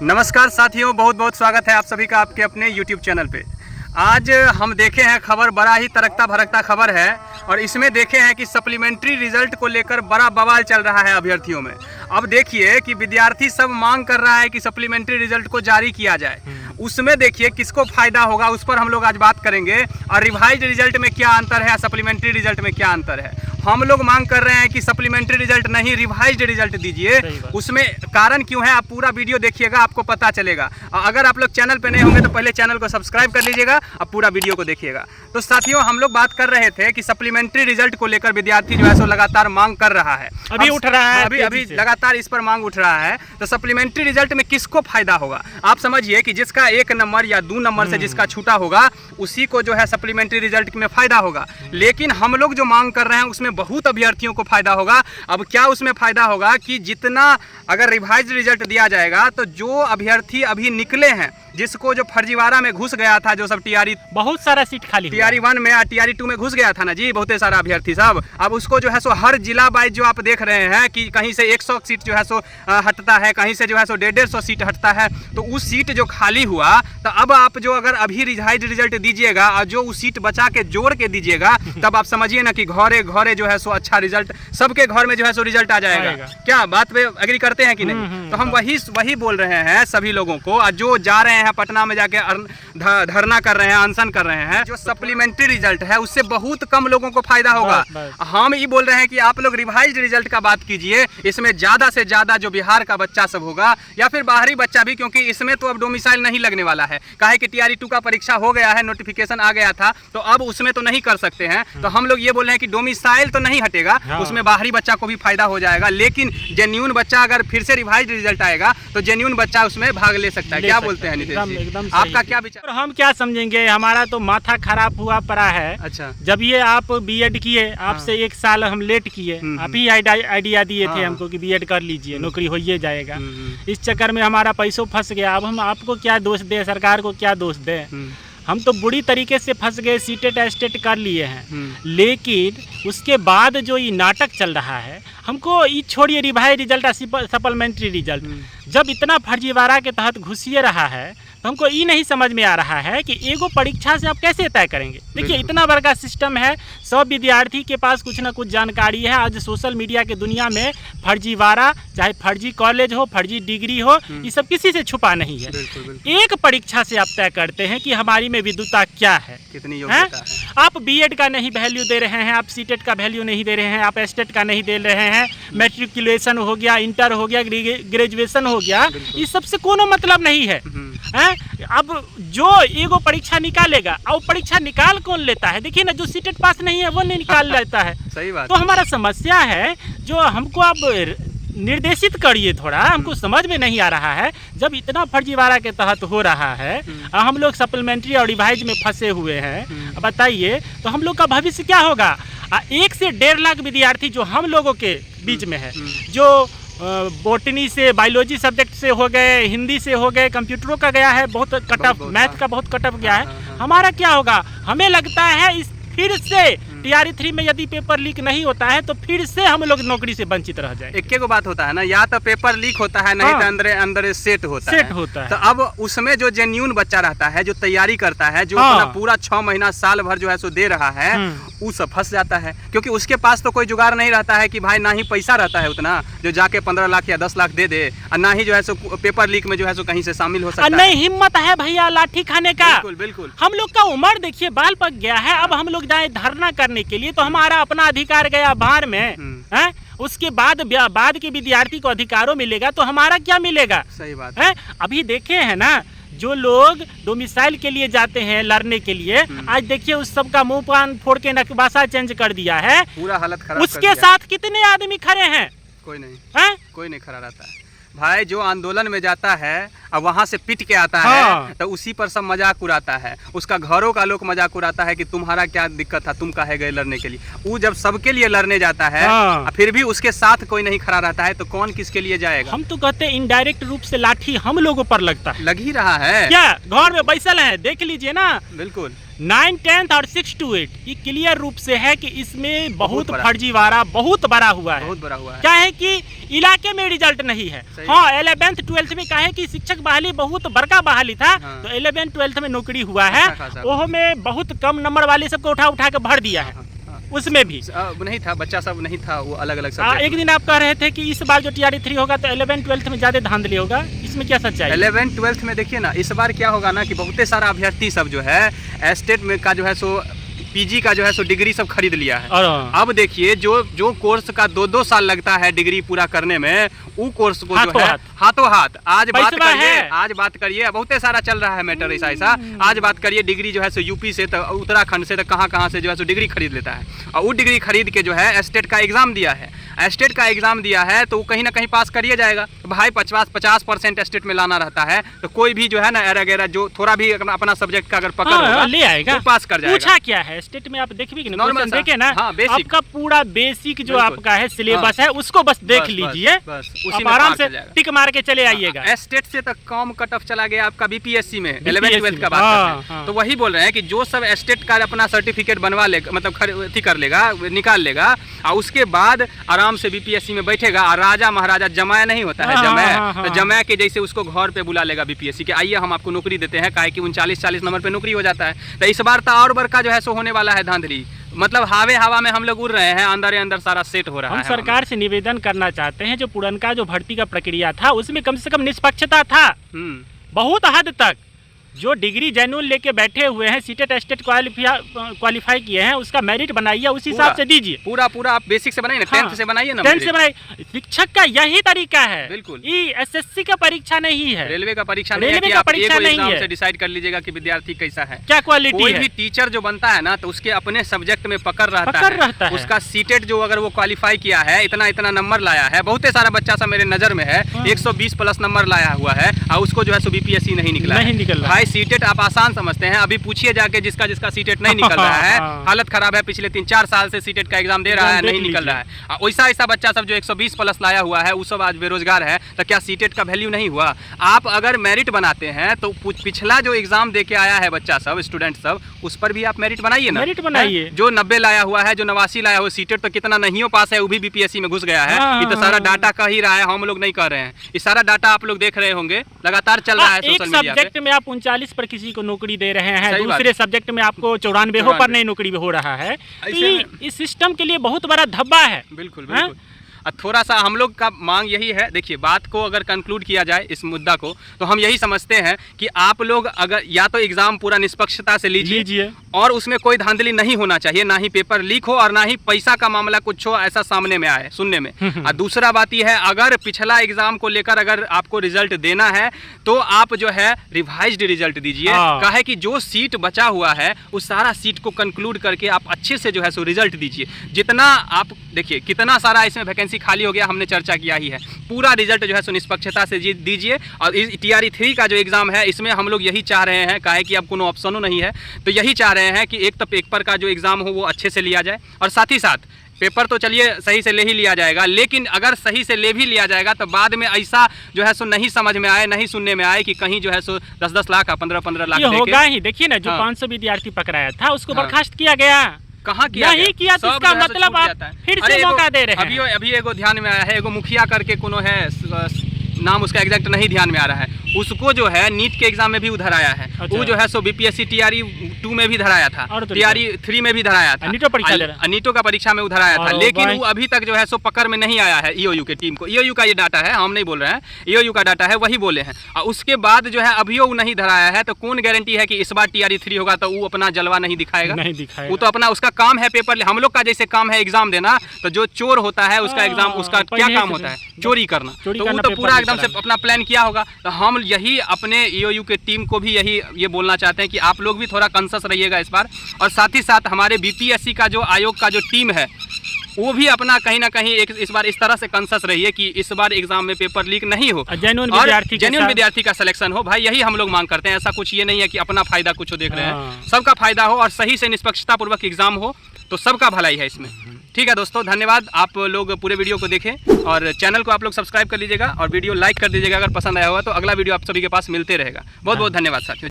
नमस्कार साथियों, बहुत बहुत स्वागत है आप सभी का आपके अपने YouTube चैनल पे। आज हम देखे हैं खबर, बड़ा ही तड़कता भड़कता खबर है और इसमें देखे हैं कि सप्लीमेंट्री रिजल्ट को लेकर बड़ा बवाल चल रहा है अभ्यर्थियों में। अब देखिए कि विद्यार्थी सब मांग कर रहा है कि सप्लीमेंट्री रिजल्ट को जारी किया जाए। उसमें देखिए किसको फायदा होगा, उस पर हम लोग आज बात करेंगे। और रिवाइज्ड रिजल्ट में क्या अंतर है, सप्लीमेंट्री रिजल्ट में क्या अंतर है। हम लोग मांग कर रहे हैं कि सप्लीमेंट्री रिजल्ट नहीं, रिवाइज्ड रिजल्ट दीजिए। उसमें कारण क्यों है, आप पूरा वीडियो देखिएगा, आपको पता चलेगा। अगर आप लोग चैनल पे नए होंगे तो पहले चैनल को सब्सक्राइब कर लीजिएगा, अब पूरा वीडियो को देखिएगा। तो साथियों, हम लोग बात कर रहे थे कि सप्लीमेंट्री रिजल्ट को लेकर विद्यार्थी जो है सो लगातार मांग कर रहा है, अभी उठ रहा है, अभी लगातार इस पर मांग उठ रहा है। तो सप्लीमेंट्री रिजल्ट में किसको फायदा होगा, आप समझिए कि जिसका 1 नंबर या 2 नंबर से जिसका छूटा होगा उसी को जो है सप्लीमेंट्री रिजल्ट में फायदा होगा। लेकिन हम लोग जो मांग कर रहे हैं उसमें बहुत अभ्यर्थियों को फायदा होगा। अब क्या उसमें फायदा होगा कि जितना अगर रिवाइज्ड रिजल्ट दिया जाएगा तो जो अभ्यर्थी अभी निकले हैं, जिसको जो फर्जीवाड़ा में घुस गया था, जो सब टीआरई बहुत सारा सीट खाली टीआरई 1 में या टीआरई 2 में घुस गया था ना जी, बहुत सारा अभ्यर्थी सब, अब उसको जो है सो हर जिला वाइज जो आप देख रहे हैं कि कहीं से 100 सीट जो है सो हटता है, कहीं से जो है सो 150 सीट हटता है। तो उस सीट जो खाली हुआ, तो अब आप जो अगर अभी रिवाइज्ड रिजल्ट दीजिएगा और जो उस सीट बचा के जोड़ के दीजिएगा, तब आप समझिए ना कि घरे घरे जो है सो अच्छा रिजल्ट, सबके घर में जो है सो रिजल्ट आ जाएगा। क्या बात पे एग्री करते हैं कि नहीं? तो हम वही बोल रहे हैं सभी लोगों को, और जो जा रहे हैं पटना में जाके धरना कर रहे हैं, अनशन कर रहे हैं, जो सप्लीमेंट्री रिजल्ट है उससे बहुत कम लोगों को फायदा होगा। हम ये बोल रहे हैं कि आप लोग रिवाइज्ड रिजल्ट का बात कीजिए, इसमें ज्यादा से ज्यादा जो बिहार का बच्चा सब होगा या फिर बाहरी बच्चा भी, क्योंकि इसमें तो अब डोमिसाइल नहीं लगने वाला है। काहे कि टीआरई 2 का परीक्षा हो गया है, नोटिफिकेशन आ गया था, तो अब उसमें तो नहीं कर सकते हैं। तो हम लोग ये बोल रहे हैं कि डोमिसाइल तो नहीं हटेगा, उसमें बाहरी बच्चा को भी फायदा हो जाएगा। लेकिन जेन्युइन बच्चा अगर फिर से रिवाइज्ड रिजल्ट आएगा तो जेन्युइन बच्चा उसमें भाग ले सकता है। क्या बोलते हैं नीतीश जी, आपका क्या विचार? हम क्या समझेंगे, हमारा तो माथा खराब हुआ पड़ा है। अच्छा, जब ये आप बीएड किए, आपसे 1 साल हम लेट किए, आप ही आइडिया दिए थे हमको कि बीएड कर लीजिए, नौकरी हो ही जाएगा। इस चक्कर में हमारा पैसों फंस गया। अब हम आपको क्या दोष दे, सरकार को क्या दोष दे? हम तो बुरी तरीके से फंस गए, सीटेट एस्टेट कर लिए हैं। लेकिन उसके बाद जो ये नाटक चल रहा है, हमको ये छोड़िए रिवाइज रिजल्ट, सप्लीमेंट्री रिजल्ट, जब इतना फर्जीवाड़ा के तहत घुसिए रहा है तो हमको ये नहीं समझ में आ रहा है कि एगो परीक्षा से आप कैसे तय करेंगे। देखिए इतना बड़ा सिस्टम है, सब विद्यार्थी के पास कुछ ना कुछ जानकारी है। आज सोशल मीडिया के दुनिया में फर्जीवाड़ा, चाहे फर्जी कॉलेज हो, फर्जी डिग्री हो, ये सब किसी से छुपा नहीं है। एक परीक्षा से आप तय करते हैं कि हमारी में विद्वता क्या है, कितनी योग्यता है। आप बीएड का नहीं वैल्यू दे रहे हैं, आप सीटेट का वैल्यू नहीं दे रहे हैं, आप एस्टेट का नहीं दे रहे हैं, मैट्रिकुलेशन हो गया, इंटर हो गया, ग्रेजुएशन हो गया, इस सबसे कोनो मतलब नहीं है। अब जो एगो परीक्षा निकालेगा, और परीक्षा निकाल कौन लेता है? देखिए ना, जो सीटेट पास नहीं है वो नहीं निकाल लेता है। सही बात। तो हमारा समस्या है, जो हमको अब निर्देशित करिए थोड़ा, हमको समझ में नहीं आ रहा है। जब इतना फर्जीवाड़ा के तहत हो रहा है, हम लोग सप्लीमेंट्री और रिवाइज में फंसे हुए हैं, बताइए तो हम लोग का भविष्य क्या होगा? 1 से 1.5 लाख विद्यार्थी जो हम लोगों के बीच में है, जो बॉटनी से, बायोलॉजी सब्जेक्ट से हो गए, हिंदी से हो गए, कंप्यूटरों का गया है बहुत कटअप, मैथ का बहुत कटअप गया है। हमारा क्या होगा? हमें लगता है इस फिर से टीआरई 3 में यदि पेपर लीक नहीं होता है तो फिर से हम लोग नौकरी से वंचित रह जाए। एक को बात होता है ना, या तो पेपर लीक होता है, नहीं तो अंदर सेट होता है। तो अब उसमें जो जेन्युइन बच्चा रहता है, जो तैयारी करता है, जो अपना पूरा 6 महीना साल भर जो है सो दे रहा है, वो सब फंस जाता है। क्योंकि उसके पास तो कोई जुगाड़ नहीं रहता है कि भाई ना ही पैसा रहता है उतना जो जाके 15 लाख या 10 लाख दे दे, और ना ही जो है सो पेपर लीक में जो है सो कहीं से शामिल हो सकता है। नहीं हिम्मत है भैया लाठी खाने का। बिल्कुल बिल्कुल। हम लोग का उम्र देखिए बाल पक गया है। अब हम लोग जाए धरना करने के लिए तो हमारा अपना अधिकार गया बाहर में है, उसके बाद के विद्यार्थी को अधिकारों मिलेगा तो हमारा क्या मिलेगा? सही बात है। अभी देखे हैं ना, जो लोग डोमिसाइल के लिए जाते हैं लड़ने के लिए, आज देखिए उस सब का मुंह पान फोड़ के नकबासा चेंज कर दिया है, पूरा हालत खराब। उसके साथ कितने आदमी खड़े हैं? कोई नहीं है? कोई नहीं खड़ा रहता है भाई। जो आंदोलन में जाता है और वहां से पिट के आता है, तो उसी पर सब मजाक उड़ाता है। उसका घरों का लोग मजाक उड़ाता है कि तुम्हारा क्या दिक्कत था, तुम काहे गए लड़ने के लिए। वो जब सबके लिए लड़ने जाता है, फिर भी उसके साथ कोई नहीं खड़ा रहता है, तो कौन किसके लिए जाएगा? हम तो कहते हैं इनडायरेक्ट रूप से लाठी हम लोगों पर लगता है। लग ही रहा है। क्या घर में बैसल है, देख लीजिए ना। बिल्कुल। 9, 10 और 6 to 8 ये क्लियर रूप से है कि इसमें बहुत फर्जीवाड़ा बहुत बड़ा हुआ है। क्या है कि इलाके में रिजल्ट नहीं है। हाँ 11th 12th में क्या है कि शिक्षक बहाली बहुत बड़का बहाली था। हाँ। तो 11th 12th में नौकरी हुआ है, वो में बहुत कम नंबर वाले सबको उठा के भर दिया है। उसमें भी नहीं था, बच्चा सब नहीं था, वो अलग अलग सब्जेक्ट। एक दिन आप कह रहे थे कि इस बार जो TRE 3 होगा तो 11th 12th में ज्यादा धांधली होगा, इसमें क्या सच्चाई है? 11th 12th में देखिए ना, इस बार क्या होगा ना कि बहुत सारा अभ्यर्थी सब जो है स्टेट में का जो है सो पीजी का जो है सो डिग्री सब खरीद लिया है। अब देखिए जो कोर्स का 2-2 साल लगता है डिग्री पूरा करने में, वो कोर्स को जो है हाथों हाथ आज बात करिए बहुत सारा चल रहा है मैटर ऐसा। आज बात करिए डिग्री जो है सो यूपी से तो उत्तराखंड से तो कहाँ से जो है सो डिग्री खरीद लेता है, और वो डिग्री खरीद के जो है स्टेट का एग्जाम दिया है। स्टेट का एग्जाम दिया है तो वो कहीं ना कहीं पास करिए जाएगा। भाई 50% स्टेट में लाना रहता है, तो कोई भी जो है ना एरा जो थोड़ा भी अपना सब्जेक्ट का अगर पकड़ होगा ले आएगा, वो पास कर जाएगा। पूछा क्या है स्टेट में आप देखिए नॉर्मल देखे ना, आपका पूरा बेसिक जो आपका है सिलेबस है उसको बस देख लीजिए, आराम से टिक मार के चले आइएगा। स्टेट से तक कम कट ऑफ चला गया आपका बीपीएससी में 11th 12th का बात करते हैं। तो वही बोल रहे हैं कि जो सब स्टेट का अपना सर्टिफिकेट बनवा लेगा, मतलब कर लेगा, निकाल लेगा, और उसके बाद आराम से बीपीएससी में बैठेगा। और राजा महाराजा जमाया नहीं होता है, जमाया तो जमाया के जैसे उसको घर पे बुला लेगा बीपीएससी के, आइए हम आपको नौकरी देते हैं, काहे कि 39-40 नंबर पे नौकरी हो जाता है। तो इस बार तो और बड़का जो है सो होने वाला है धांधली, मतलब हवा में हम लोग उड़ रहे हैं, अंदर सारा सेट हो रहा है। हम सरकार से निवेदन करना चाहते हैं, जो पुरनका जो भर्ती का प्रक्रिया था उसमें कम से कम निष्पक्षता था बहुत हद तक। जो डिग्री जेन्युइन लेके बैठे हुए हैं, सीटेट स्टेट क्वालिफाई किए हैं, उसका मेरिट बनाइए, उस हिसाब से दीजिए। पूरा आप बेसिक से बनाइए ना, 10th से बनाइए ना, 10th से बनाइए। शिक्षक का यही तरीका है, बिल्कुल। ये SSC का परीक्षा नहीं है, रेलवे का परीक्षा नहीं है कि आप एक एग्जाम से डिसाइड कर लीजिएगा कि विद्यार्थी कैसा है, क्या क्वालिटी है। कोई भी टीचर जो बनता है ना, तो उसके अपने सब्जेक्ट में पकड़ रहता है। उसका सीटेट जो अगर वो क्वालिफाई किया है, इतना नंबर लाया है, बहुत सारा बच्चा सा मेरे नजर में है 120+ नंबर लाया हुआ है, और उसको जो है बीपीएससी नहीं निकला भाई। सीटेट आप आसान समझते हैं, अभी पूछिए जाके जिसका सीटेट नहीं निकल रहा है, हालत खराब है, पिछले 3-4 साल से सीटेट का एग्जाम दे रहा है, नहीं निकल रहा है। वैसा बच्चा सब जो 120+ लाया हुआ है, वो सब आज बेरोजगार है, तो क्या सीटेट का वैल्यू नहीं हुआ? आप अगर मेरिट बनाते हैं तो पिछला जो एग्जाम दे के आया है बच्चा सब, स्टूडेंट सब, उस पर भी आप मेरिट बनाइए ना, मेरिट बनाइए। जो 90 लाया हुआ है, जो 89 लाया हुआ सीटेट, तो कितना नहीं पास है, वो भी बीपीएससी में घुस गया है। ये तो सारा डाटा कह ही रहा है, हम लोग नहीं कह रहे हैं। ये सारा डाटा आप लोग देख रहे होंगे, लगातार चल रहा है सोशल मीडिया पे। सब्जेक्ट में आप 39 पर किसी को नौकरी दे रहे हैं, दूसरे सब्जेक्ट में आपको 94 पर नहीं नौकरी हो रहा है, तो इस सिस्टम के लिए बहुत बड़ा धब्बा है। बिल्कुल। थोड़ा सा हम लोग का मांग यही है, देखिए बात को अगर कंक्लूड किया जाए इस मुद्दा को, तो हम यही समझते हैं कि आप लोग अगर या तो एग्जाम पूरा निष्पक्षता से लीजिए और उसमें कोई धांधली नहीं होना चाहिए, ना ही पेपर लीक हो और ना ही पैसा का मामला कुछ हो ऐसा सामने में आए सुनने में। और दूसरा बात यह है, अगर पिछला एग्जाम को लेकर अगर आपको रिजल्ट देना है तो आप जो है रिवाइज्ड रिजल्ट दीजिए। काहे कि जो सीट बचा हुआ है उस सारा सीट को कंक्लूड करके आप अच्छे से जो है सो रिजल्ट दीजिए। जितना आप देखिए कितना सारा इसमें वैकेंसी खाली हो गया, हमने चर्चा किया ही है। पूरा रिजल्ट जो है सो निष्पक्षता से दीजिए। और इस TRE 3 का जो एग्जाम है, इसमें हम लोग यही चाह रहे हैं, काहे कि अब कोनो ऑप्शनो नहीं है, तो यही चाह रहे हैं कि एक तो पेपर का जो एग्जाम हो वो अच्छे से लिया जाए, और साथ ही साथ पेपर तो चलिए सही से ले ही लिया जाएगा, लेकिन अगर सही से ले भी लिया जाएगा तो बाद में ऐसा जो है सो नहीं समझ में आए, नहीं सुनने में आए कि कहीं जो है सो 10-10 लाख 15-15 लाख होगा ही। देखिए ना, जो 500 विद्यार्थी पकड़ाया था उसको बर्खास्त किया गया, कहाँ किया नहीं किया, तो इसका मतलब आप फिर से मौका दे रहे हैं। अभी एगो ध्यान में आया है, एगो मुखिया करके कोनो है, नाम उसका एग्जैक्ट नहीं ध्यान में आ रहा है, उसको जो है नीट के एग्जाम में भी उधर आया है। अच्छा। वो जो है सो बीपीएससी TRE 2 में भी धराया था, TRE 3 में भी धराया था, नीटो का परीक्षा में उधर आया था, लेकिन वो अभी तक जो है सो पकड़ में नहीं आया है। EOU के टीम को, EOU का ये डाटा है, हम नहीं बोल रहे हैं, EOU का डाटा है, वही बोले हैं। और उसके बाद जो है अभी वो नहीं धराया है, तो कौन गारंटी है कि इस बार TRE 3 होगा तो वो अपना जलवा नहीं दिखाएगा? वो तो अपना उसका काम है पेपर, हम लोग का जैसे काम है एग्जाम देना, तो जो चोर होता है उसका एग्जाम, उसका क्या काम होता है? चोरी करना। तो वो तो पूरा एकदम से अपना प्लान किया होगा। तो हम यही अपने EOU के टीम को भी ये बोलना चाहते हैं कि आप लोग भी थोड़ा कॉन्शियस रहिएगा इस बार, और साथ ही साथ हमारे बीपीएससी का जो आयोग का जो टीम है वो भी अपना कहीं ना कहीं इस बार इस तरह से कॉन्शियस रहिए कि इस बार एग्जाम में पेपर लीक नहीं हो, जेन्युइन विद्यार्थी का सिलेक्शन हो। भाई यही हम लोग मांग करते हैं, ऐसा कुछ ये नहीं है कि अपना फायदा कुछ देख रहे हैं, सबका फायदा हो और सही से निष्पक्षता पूर्वक एग्जाम हो, तो सबका भलाई है इसमें। ठीक है दोस्तों, धन्यवाद। आप लोग पूरे वीडियो को देखें और चैनल को आप लोग सब्सक्राइब कर लीजिएगा और वीडियो लाइक कर दीजिएगा अगर पसंद आया हुआ तो। अगला वीडियो आप सभी के पास मिलते रहेगा। बहुत बहुत धन्यवाद साथियों।